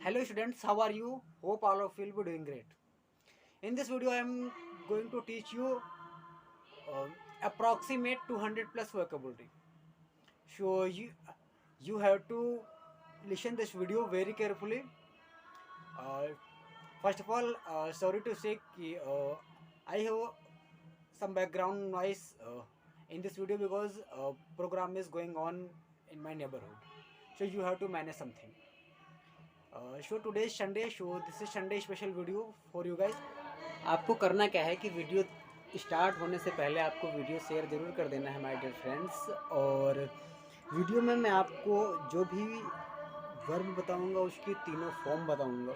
Hello students, how are you? Hope all of you will be doing great. In this video, I am going to teach you uh, approximate 200 plus vocabulary. So you have to listen this video very carefully. Uh, First of all, sorry to say I have some background noise in this video because program is going on in my neighborhood. So you have to manage something. So today is Sunday. So this is Sunday special video for you guys. आपको करना क्या है कि video start होने से पहले आपको video share ज़रूर कर देना है माय डियर फ्रेंड्स। और वीडियो में मैं आपको जो भी वर्ब बताऊंगा उसकी तीनों फॉर्म बताऊंगा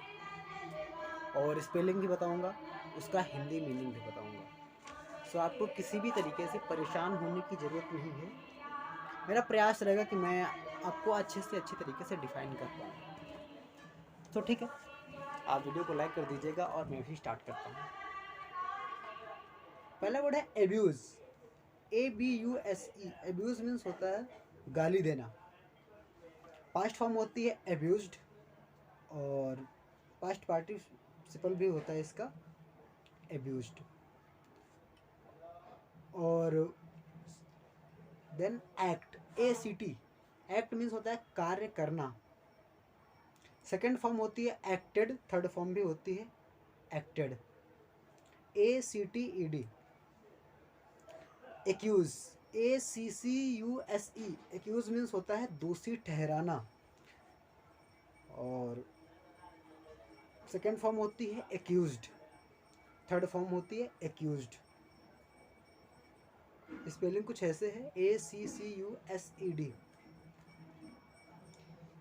और स्पेलिंग भी बताऊंगा, उसका हिंदी मीनिंग भी बताऊंगा। सो आपको किसी भी तरीके से परेशान होने की ज़रूरत नहीं है। मेरा प्रयास रहेगा कि मैं आपको अच्छे से अच्छे तरीके से डिफ़ाइन कर पाऊँ। तो ठीक है, आप वीडियो को लाइक कर दीजिएगा और मैं भी स्टार्ट करता हूँ। पहला वर्ड है एब्यूज़, ABUSE। एब्यूज़ मीन्स होता है गाली देना। पास्ट फॉर्म होती है एब्यूज्ड और पास्ट पार्टिसिपल भी होता है इसका एब्यूज्ड। और then act, ACT। Act means होता है कार्य करना। सेकेंड फॉर्म होती है एक्टेड, थर्ड फॉर्म भी होती है acted, ACTED। Accuse, ACCUSE। Accuse means होता है दोषी ठहराना। और सेकेंड फॉर्म होती है एक्यूज्ड, थर्ड फॉर्म होती है एक्यूज्ड। स्पेलिंग कुछ ऐसे है ACCUSED।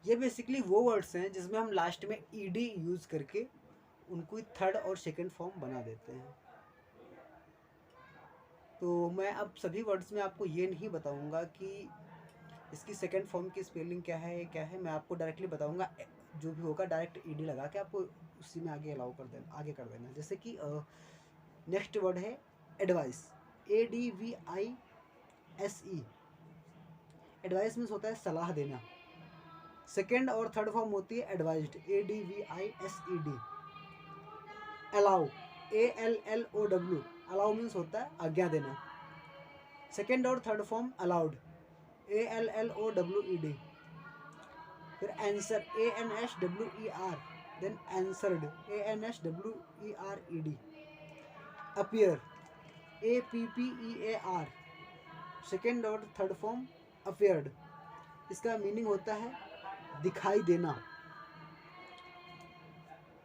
ये बेसिकली वो वर्ड्स हैं जिसमें हम लास्ट में ED यूज़ करके उनको थर्ड और सेकेंड फॉर्म बना देते हैं। तो मैं अब सभी वर्ड्स में आपको ये नहीं बताऊंगा कि इसकी सेकेंड फॉर्म की स्पेलिंग क्या है। मैं आपको डायरेक्टली बताऊंगा, जो भी होगा डायरेक्ट ED लगा के आपको उसी में आगे आगे कर देना। जैसे कि नेक्स्ट वर्ड है एडवाइस, ADVISE। एडवाइस मीन्स होता है सलाह देना। सेकेंड और थर्ड फॉर्म होती है advised, ADVISED। Allow, ALLOW। Allow means होता है आज्ञा देना। सेकेंड और थर्ड फॉर्म अलाउड, ALLOWED। फिर answer, ANSWER। Then answered, ANSWERED। Appear, APPEAR। Second और थर्ड फॉर्म अपीयर्ड। इसका मीनिंग होता है दिखाई देना।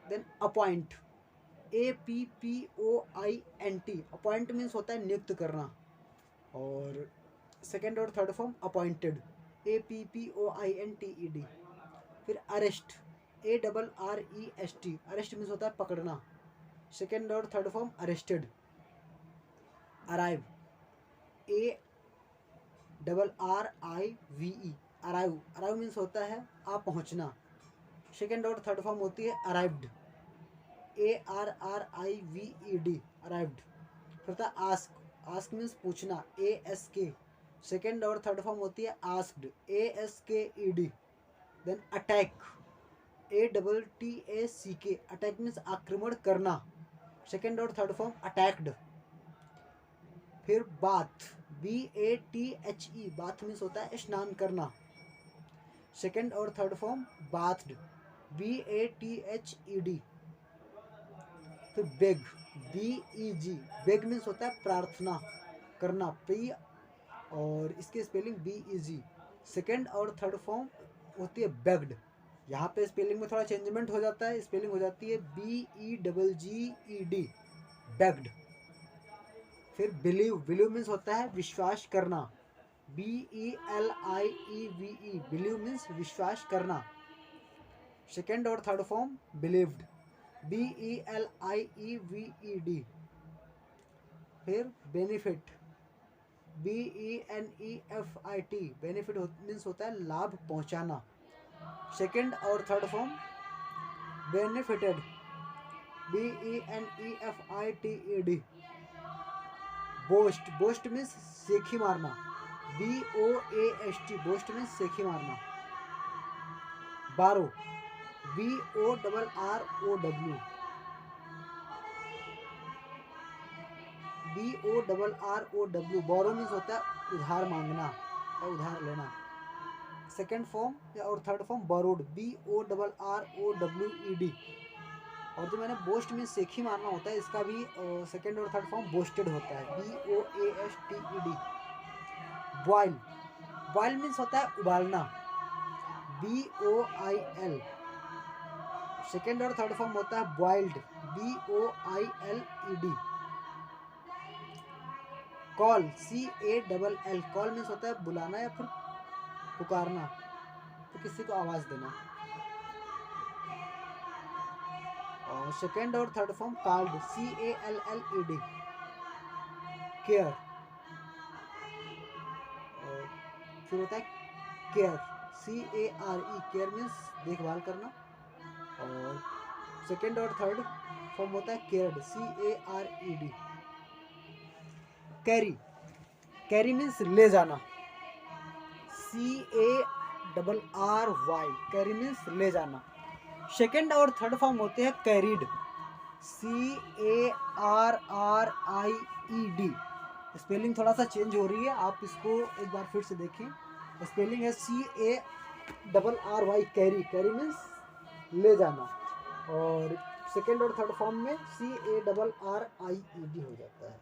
Then appoint, APPOINT। Appoint means होता है नियुक्त करना। और सेकेंड और थर्ड फॉर्म अपॉइंटेड, APPOINTED। फिर अरेस्ट, ARREST। अरेस्ट मीन्स होता है पकड़ना। सेकेंड और third form arrested. Arrive, ARRIVE। Arrive, arrive means होता है आ पहुँचना। सेकेंड और थर्ड फॉर्म होती है अराइव्ड, ARRIVED। अराइव्ड। फिर होता है आस्क, आस्क मीन्स पूछना, ASK। सेकेंड और थर्ड फॉर्म होती है asked, ASKED। Then attack, ATTACK। Attack means आक्रमण करना। सेकेंड और थर्ड फॉर्म अटैक्ड। फिर बाथ, BATHE। बाथ मीन्स होता है स्नान करना। सेकेंड और थर्ड फॉर्म बाथड, BATHED। फिर बेग, BEG। बेग मीन्स होता है प्रार्थना करना, P और इसकी स्पेलिंग BEG। सेकेंड और थर्ड फॉर्म होती है बेग्ड। यहाँ पे स्पेलिंग में थोड़ा चेंजमेंट हो जाता है, स्पेलिंग हो जाती है BEGGED, बेग्ड। फिर बिलीव, बिलीव मीन्स होता है विश्वास करना, BELIEVE। बिलीव मीन्स विश्वास करना। सेकेंड और थर्ड फॉर्म बिलीव्ड, BELIEVED। फिर बेनिफिट, BENEFIT। बेनिफिट मीन्स होता है लाभ पहुंचाना। सेकेंड और third form benefited, BENEFITED। Boast, boast means सेखी मारना, BOAST। बोस्ट मीन्स सेखी मारना। बारो, BORROW, BORROW, बोरो मीन्स होता है उधार मांगना या उधार लेना। सेकेंड फॉर्म या और थर्ड फॉर्म बोरोड, BORROWED। और जो मैंने बोस्ट मीन्स सेखी मारना होता है, इसका भी सेकेंड और थर्ड फॉर्म बोस्टेड होता है, BOASTED। बॉयल, बॉयल मीन्स होता है उबालना, BOIL। सेकेंड और थर्ड फॉर्म होता है boiled, BOILED। Call, CALL, call means होता है बुलाना या फिर पुकारना, तो किसी को आवाज देना। और सेकेंड और third form called, CALLED। Care, और फिर होता है केयर, CARE, केयर मीन्स देखभाल करना। और सेकेंड और थर्ड फॉर्म होता है cared, CARED। Carry, carry means ले जाना, CARRY, कैरी मीन्स ले जाना। सेकेंड और थर्ड फॉर्म होते हैं कैरिड, CARRIED। स्पेलिंग थोड़ा सा चेंज हो रही है, आप इसको एक बार फिर से देखें। स्पेलिंग है CARRY, कैरी, कैरी मीन्स ले जाना। और सेकेंड और थर्ड फॉर्म में CARRIED हो जाता है।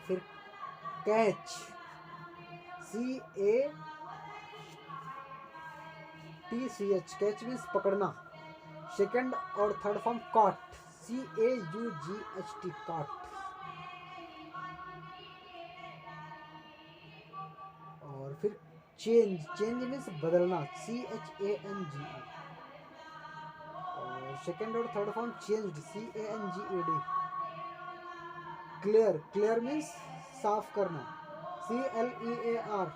फिर कैच, CATCH, कैच मीन्स पकड़ना। सेकेंड और third form caught, CAUGHT, caught. और फिर चेंज, चेंज मीन्स बदलना, CHANGE। और सेकेंड और third form changed, CANGED। Clear, clear means साफ करना, CLEAR।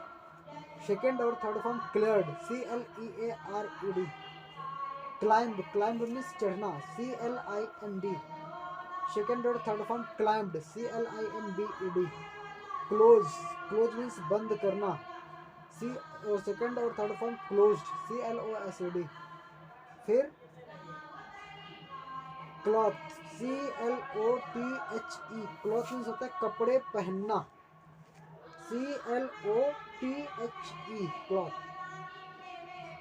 सेकेंड और third form cleared, CLEARED। Climb, climb means चढ़ना, CLIMB। सेकेंड और third form climbed, CLIMBED। Close, close means बंद करना, और सेकेंड और थर्ड फॉर्म क्लोज्ड, CLOSED। फिर क्लॉथ, CLOTHE, क्लॉथ मीन्स होता है कपड़े पहनना, CLOTHE, क्लॉथ।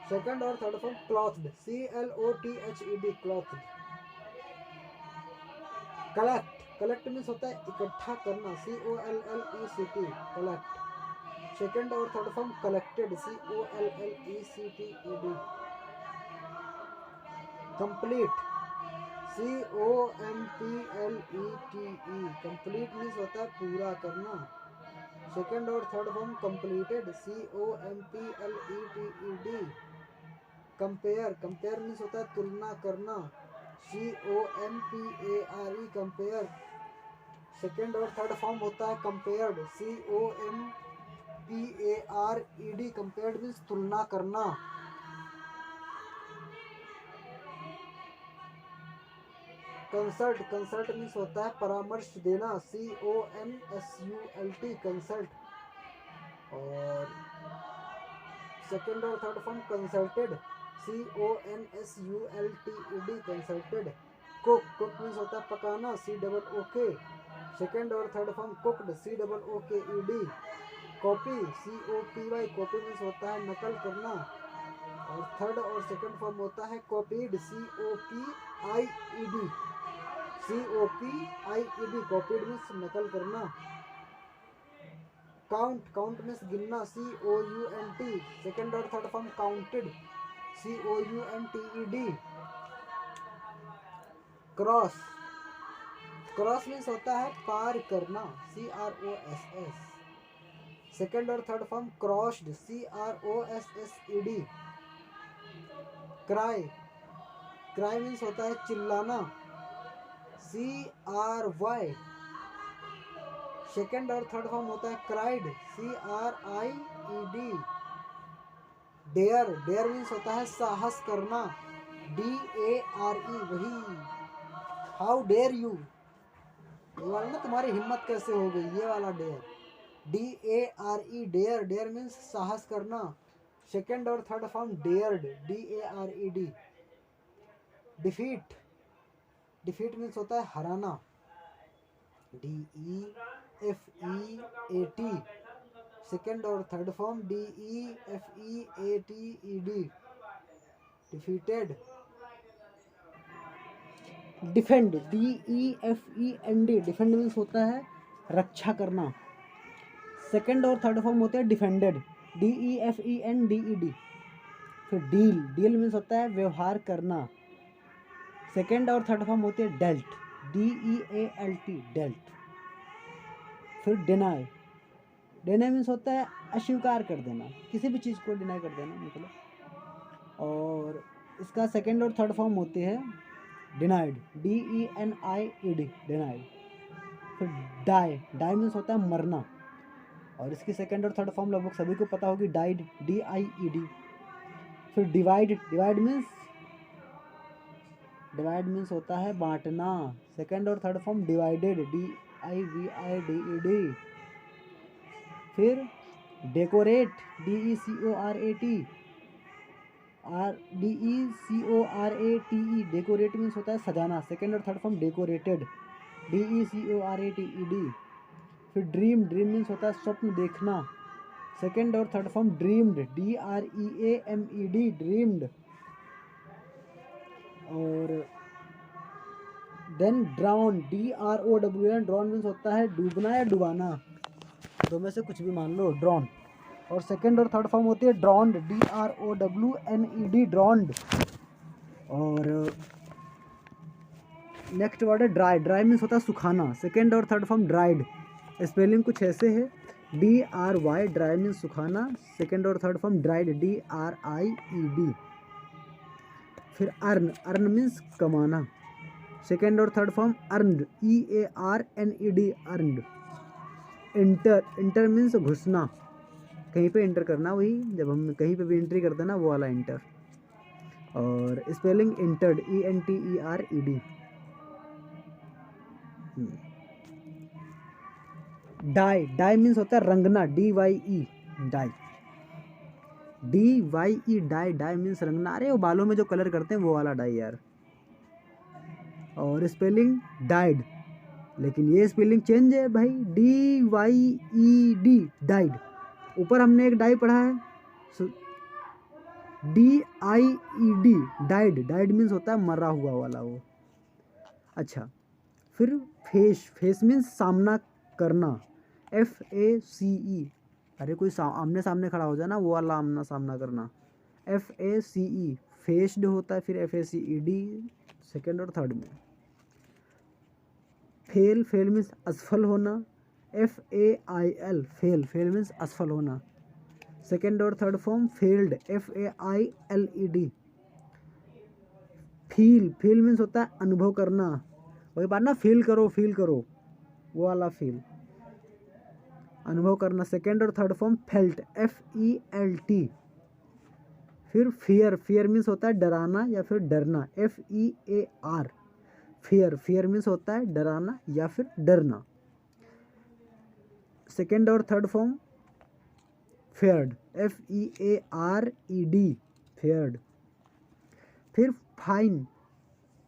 सेकेंड और third form clothed, CLOTHED, clothed. Collect, collect means होता है इकट्ठा करना, COLLECT, कलेक्ट। सेकेंड और third form collected, COLLECTED। Complete, COMPLETE, complete means होता है पूरा करना। सेकेंड और third form completed, COMPLETED। Compare, compare means होता है तुलना करना, COMPARE, कंपेयर। सेकेंड और थर्ड फॉर्म होता है कंपेयर्ड, COMPARED, कंपेयर्ड मीन्स तुलना करना। कंसल्ट, कंसल्ट मीन्स होता है परामर्श देना, CONSULT, कंसल्ट। और सेकेंड और third form consulted, CONSULTED, consulted. Cook, cook means होता है पकाना, COOK। सेकेंड और third form cooked, COOKED। Copy, COPY, copy means होता है नकल करना। और थर्ड और सेकेंड फॉर्म होता है copied, COPIED, COPIED, copied means नकल करना। काउंट, काउंट मीन्स गिनना, COUNT। सेकेंड और third form counted, COUNTED। Cross, cross means होता है पार करना, CROSS। सेकेंड और third form crossed, CROSSED। Cry, cry means होता है चिल्लाना, CRY। सेकेंड और थर्ड फॉर्म होता है cried, CRIED। Dare, dare means होता है साहस करना, DARE, वही हाउ डेयर यू, ये वाला ना तुम्हारी हिम्मत कैसे हो गई, ये वाला dare, DARE, dare, dare means साहस करना। सेकेंड और third form dared, DARED। Defeat, defeat means होता है हराना, DEFEAT। सेकेंड और third form DEFEATED, defeated. Defend, DEFEND, defend means होता है रक्षा करना। सेकेंड और थर्ड फॉर्म होते हैं डिफेंडेड, DEFENDED। फिर डील, डील मीन्स होता है व्यवहार करना। सेकेंड और थर्ड फॉर्म होते हैं डेल्ट, DEALT, डेल्ट। फिर डिनाई, डिनाई मीन्स होता है अस्वीकार कर देना, किसी भी चीज़ को डिनाई कर देना मतलब। और इसका सेकेंड और थर्ड फॉर्म होते हैं डिनाइड, DENIED, डिनाइड। फिर डाई, डाई मीन्स होता है मरना, और इसकी सेकेंड और थर्ड फॉर्म लगभग सभी को पता होगी, डाइड, DIED। फिर डिवाइड, डिवाइड मीन्स होता है बांटना, सेकेंड और थर्ड फॉर्म डिवाइडेड, DIVIDED। फिर डेकोरेट, DECORATE, डेकोरेट मीन्स होता है सजाना, सेकेंड और थर्ड फॉर्म डेकोरेटेड, DECORATED। फिर ड्रीम, ड्रीम मीन्स होता है स्वप्न देखना, सेकेंड और third form dreamed, DREAMED, dreamed. और then drown, DROWN, drown means होता है डूबना या डुबाना, दो में से कुछ भी मान लो, ड्रॉन। और सेकेंड और थर्ड फॉर्म होती है ड्रॉन्ड, DROWNED, ड्रॉन्ड। और नेक्स्ट वर्ड है ड्राई, ड्राई मीन्स होता है सुखाना, सेकेंड और थर्ड फॉर्म ड्राइड। स्पेलिंग कुछ ऐसे है, DRY, ड्राई मीन्स सुखाना, सेकेंड और थर्ड फॉर्म ड्राइड, DRIED। फिर अर्न, अर्न मीन्स कमाना, सेकेंड और third form earned, EARNED, earned. Inter, inter means घुसना, कहीं पे इंटर करना, वही जब हम कहीं पे भी एंट्री करते हैं ना, वो वाला इंटर। और spelling entered, ENTERED। Dye, dye means होता है रंगना, DYE, dye, DYE, dye, dye means रंगना, अरे वो बालों में जो कलर करते हैं वो वाला डाई यार। और स्पेलिंग डाइड, लेकिन ये स्पेलिंग चेंज है भाई, DYED, डाइड। ऊपर हमने एक डाई पढ़ा है, DIED, डाइड, डाइड मीन्स होता है मरा हुआ वाला वो। अच्छा, फिर फेस, फेस मीन्स सामना करना, FACE, अरे कोई आमने सामने खड़ा हो जाए ना, वो वाला आमना सामना करना, FACE, फेस्ड होता है, फिर FACED सेकेंड और थर्ड में। फेल, फेल मीन्स असफल होना, FAIL, फेल, फेल मीन्स असफल होना, सेकेंड और third form failed, FAILED। Feel, feel means होता है अनुभव करना, वही बात ना, फील करो, फील करो, वो वाला फील, अनुभव करना, सेकेंड और थर्ड फॉर्म फेल्ट, FELT। फिर फियर, फियर मीन्स होता है डराना या फिर डरना, FEAR, फियर, फियर मीन्स होता है डराना या फिर डरना, सेकेंड और third form feared, FEARED, feared. फिर फाइन,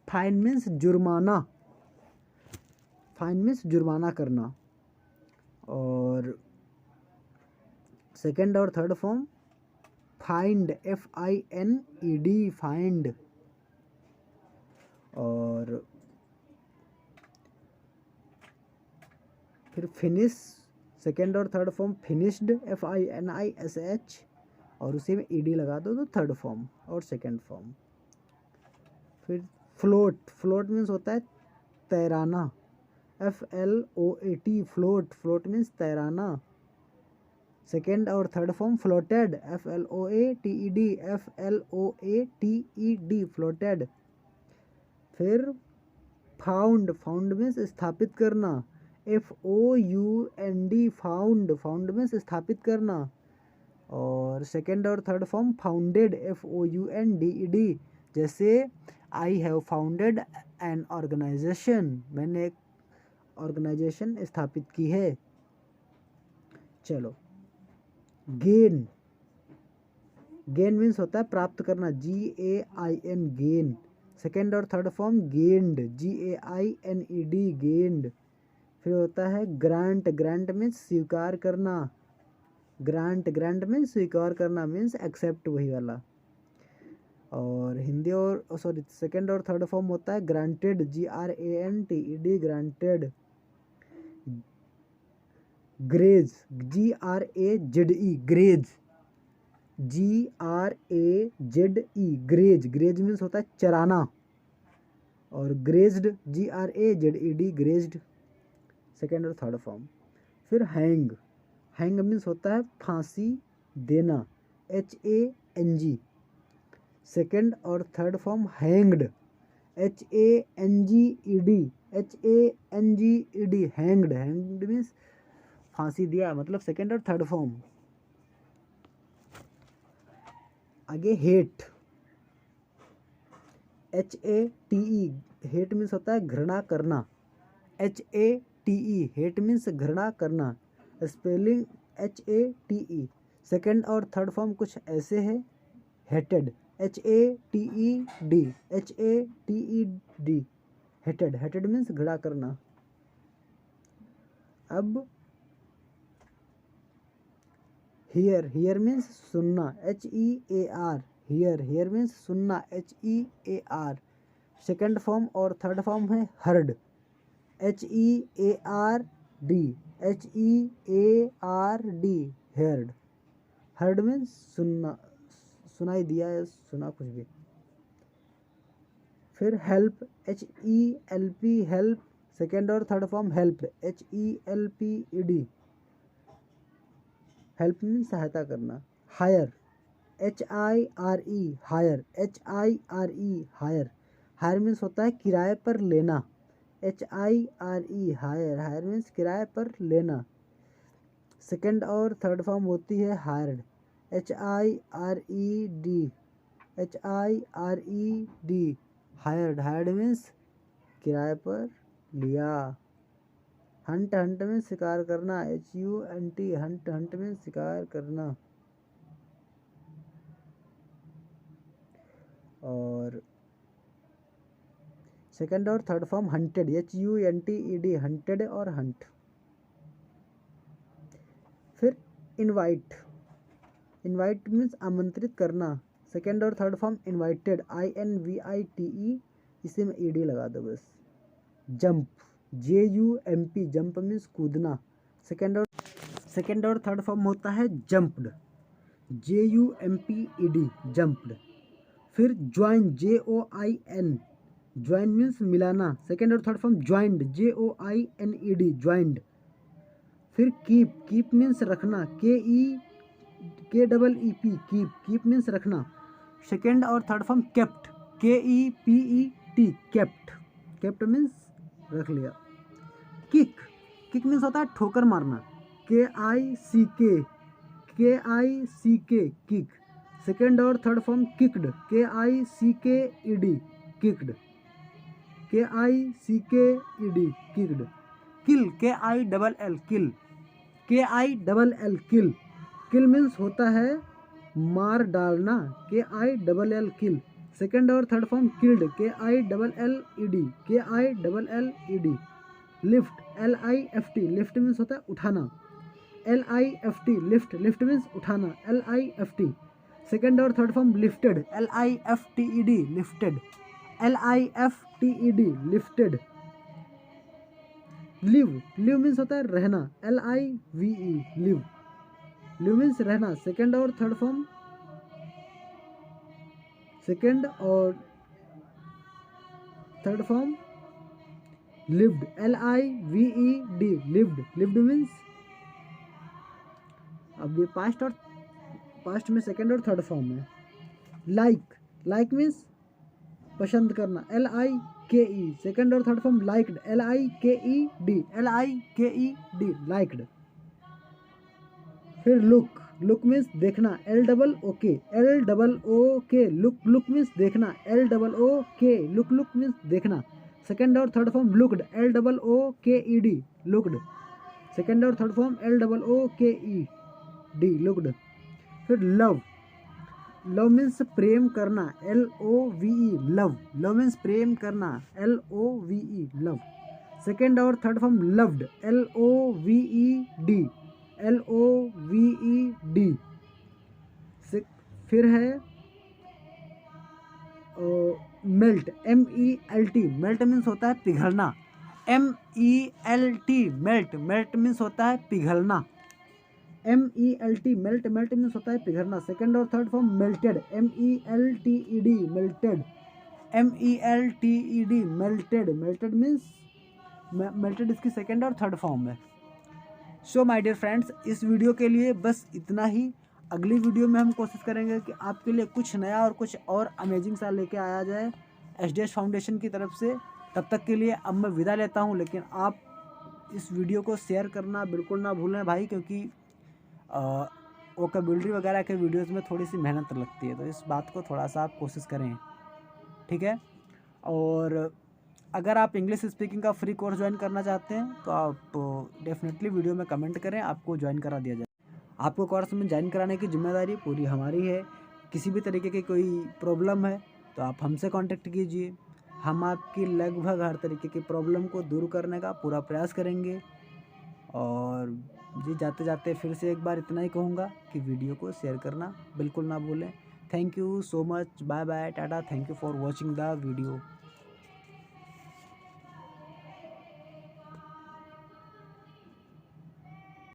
फाइन मीन्स जुर्माना, फाइन मीन्स जुर्माना करना। और सेकेंड और third form fined, FINED, fined. और फिर फिनिश, सेकेंड और थर्ड फॉर्म फिनिश्ड, FINISH, और उसी में ED लगा दो तो थर्ड फॉर्म और सेकेंड फॉर्म। फिर फ्लोट, फ्लोट मीन्स होता है तैराना, FLOAT, फ्लोट, फ्लोट मीन्स तैराना, सेकेंड और third form floated, FLOATED, floated. फिर फाउंड, फाउंड मीन्स स्थापित करना, FOUND, फाउंड, फाउंड मीन्स स्थापित करना। और सेकेंड और थर्ड फॉर्म फाउंडेड, FOUNDED, जैसे I have founded an organisation, मैंने एक ऑर्गेनाइजेशन स्थापित की है। चलो, गेन, गेन मीन्स होता है प्राप्त करना, GAIN गेन। सेकेंड और third form gained, GAINED gained. फिर होता है ग्रांट, ग्रांट मीन्स स्वीकार करना, ग्रांट, ग्रांट मीन्स स्वीकार करना, मीन्स एक्सेप्ट, वही वाला। और हिंदी और सॉरी सेकेंड और थर्ड फॉर्म होता है granted, GRANTED granted. Graze, GRAZE graze, GRAZE graze, graze means होता है चराना। और ग्रेज्ड, GRAZED ग्रेज्ड, सेकेंड और थर्ड फॉर्म। फिर हैंग, हैंग मीन्स होता है फांसी देना, HANG। सेकेंड और third form hanged, HANGED, HANGED hanged, hanged means फांसी दिया, मतलब सेकेंड और थर्ड फॉर्म। आगे हेट, HATE, हेट मीन्स होता है घृणा करना, HATE हेट मीन्स घृणा करना, स्पेलिंग HATE। सेकेंड और थर्ड फॉर्म कुछ ऐसे है, hated, HATED, HATED hated, hated means घृणा करना। अब हियर, हियर मीन्स सुनना, HEAR, हियर, हियर मीन्स सुनना, HEAR। सेकेंड फॉर्म और थर्ड फॉर्म है heard, HEARD, HEARD heard. Heard means सुनना, सुनाई दिया या सुना कुछ भी। फिर हेल्प, HELP हेल्प, सेकेंड और third form help, HELPED help means सहायता करना। Hire, HIRE hire, HIRE hire, hire means होता है किराए पर लेना, HIRE हायर, हायर मीन्स किराए पर लेना। सेकेंड और थर्ड फॉर्म होती है hired, HIRED, HIRED hired, hired means किराए पर लिया। हंट, हंट में शिकार करना, HUNT हंट, हंट में शिकार करना। और सेकेंड और third form hunted, HUNTED hunted और हंट। फिर इनवाइट, इनवाइट मीन्स आमंत्रित करना, सेकेंड और थर्ड फॉर्म इनवाइटेड, INVITE, इसे में ED लगा दो बस। जंप, JUMP जंप मीन्स कूदना, सेकेंड और थर्ड फॉर्म होता है जंप्ड, JUMPED जंप्ड। फिर ज्वाइन, JOIN ज्वाइन मीन्स मिलाना, सेकेंड और third form joined, JOINED joined. फिर कीप, कीप मीन्स रखना, KEEP कीप, कीप मीन्स रखना, सेकेंड और third form kept, KEPET kept, kept means रख लिया। किक, किक मीन्स होता है ठोकर मारना, KICK किक, सेकेंड और third form kicked, KICKED kicked, KICKED kicked. Kill, KILL kill, KILL kill, kill means होता है मार डालना, KILL किल, सेकेंड और third form killed, KILLED lift, LIFT lift means होता है उठाना, LIFT लिफ्ट, लिफ्ट मीन्स उठाना, LIFT। सेकेंड और third form lifted, LIFTED lifted, LIFTED lifted. Live, live means होता है रहना, LIVE लिव, लिव मीन्स रहना, सेकेंड और थर्ड फॉर्म, सेकेंड और third form lived, LIVED lived, lived means. अब ये पास्ट और पास्ट में सेकेंड और थर्ड फॉर्म है। लाइक, लाइक मीन्स पसंद करना, LIKE, सेकेंड और third form liked, LIKED liked. फिर लुक, लुक मीन्स देखना, LOOK लुक, लुक मीन्स देखना, LOOK लुक, लुक मीन्स देखना, सेकेंड और third form looked, LOOKED looked, second और थर्ड फॉर्म LOOKED लुक्ड। फिर लव, लव मीन्स प्रेम करना, LOVE love, love means प्रेम करना, LOVE love. Second और third form loved, LOVED, LOVED। फिर है मेल्ट, MELT, मेल्ट मीन्स होता है पिघलना, MELT मेल्ट, मेल्ट मीन्स होता है पिघलना, MELT मेल्ट, मेल्ट मीन्स होता है पिघलना। सेकेंड और third form melted, MELTED melted, MELTED melted, melted means melted इसकी सेकेंड और थर्ड फॉर्म है। सो माय डियर फ्रेंड्स, इस वीडियो के लिए बस इतना ही। अगली वीडियो में हम कोशिश करेंगे कि आपके लिए कुछ नया और कुछ और अमेजिंग सा लेके आया जाए SDS फाउंडेशन की तरफ से। तब तक के लिए अब मैं विदा लेता हूँ, लेकिन आप इस वीडियो को शेयर करना बिल्कुल ना भूलें भाई, क्योंकि वोकैब्युलरी वगैरह के वीडियोज़ में थोड़ी सी मेहनत लगती है, तो इस बात को थोड़ा सा आप कोशिश करें, ठीक है। और अगर आप इंग्लिश स्पीकिंग का फ्री कोर्स ज्वाइन करना चाहते हैं तो आप डेफिनेटली वीडियो में कमेंट करें, आपको ज्वाइन करा दिया जाए। आपको कोर्स में ज्वाइन कराने की जिम्मेदारी पूरी हमारी है। किसी भी तरीके की कोई प्रॉब्लम है तो आप हमसे कांटेक्ट कीजिए, हम आपकी लगभग हर तरीके की प्रॉब्लम को दूर करने का पूरा प्रयास करेंगे। और जी जाते जाते फिर से एक बार इतना ही कहूँगा कि वीडियो को शेयर करना बिल्कुल ना भूलें। Thank you so much, bye bye, tata, thank you for watching the video.